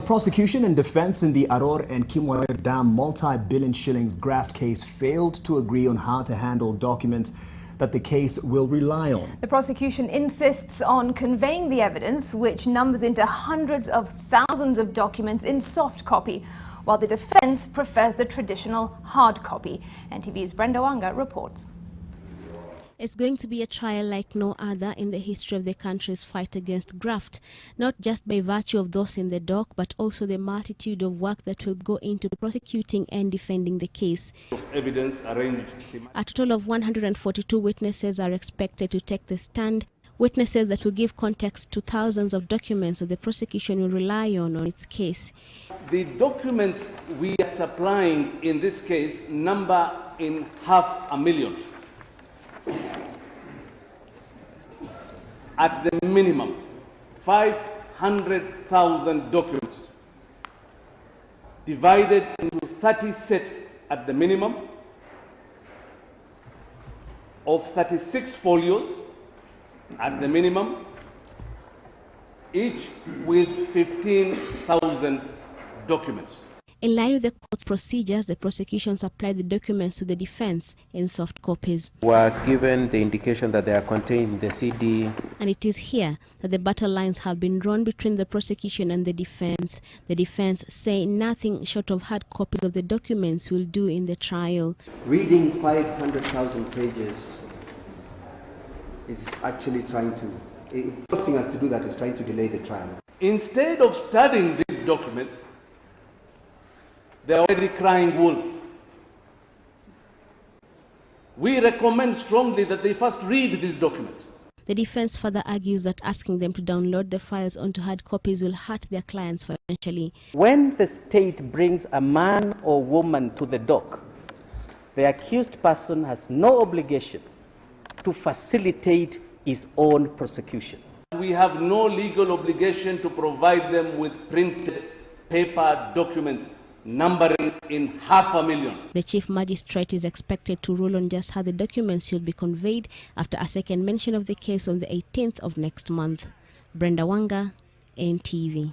prosecution and defense in the Arror and Kimwarer Dam multi-billion shillings graft case failed to agree on how to handle documents that the case will rely on. The prosecution insists on conveying the evidence, which numbers into hundreds of thousands of documents in soft copy, while the defense prefers the traditional hard copy. NTV's Brenda Wanga reports. It's going to be a trial like no other in the history of the country's fight against graft, not just by virtue of those in the dock, but also the multitude of work that will go into prosecuting and defending the case. Evidence arranged. A total of 142 witnesses are expected to take the stand, witnesses that will give context to thousands of documents that the prosecution will rely on its case. The documents we are supplying in this case number in 500,000. At the minimum, 500,000 documents divided into 30 sets at the minimum of 36 folios at the minimum, each with 15,000 documents. In line with the court's procedures, the prosecution supplied the documents to the defense in soft copies. We are given the indication that they are contained in the CD. And it is here that the battle lines have been drawn between the prosecution and the defense. The defense say nothing short of hard copies of the documents will do in the trial. Reading 500,000 pages is actually forcing us to do that is trying to delay the trial. Instead of studying these documents, they are already crying wolf. We recommend strongly that they first read these documents. The defense further argues that asking them to download the files onto hard copies will hurt their clients financially. When the state brings a man or woman to the dock, the accused person has no obligation to facilitate his own prosecution. We have no legal obligation to provide them with printed paper documents numbering in 500,000. The Chief Magistrate is expected to rule on just how the documents should be conveyed after a second mention of the case on the 18th of next month. Brenda Wanga, NTV.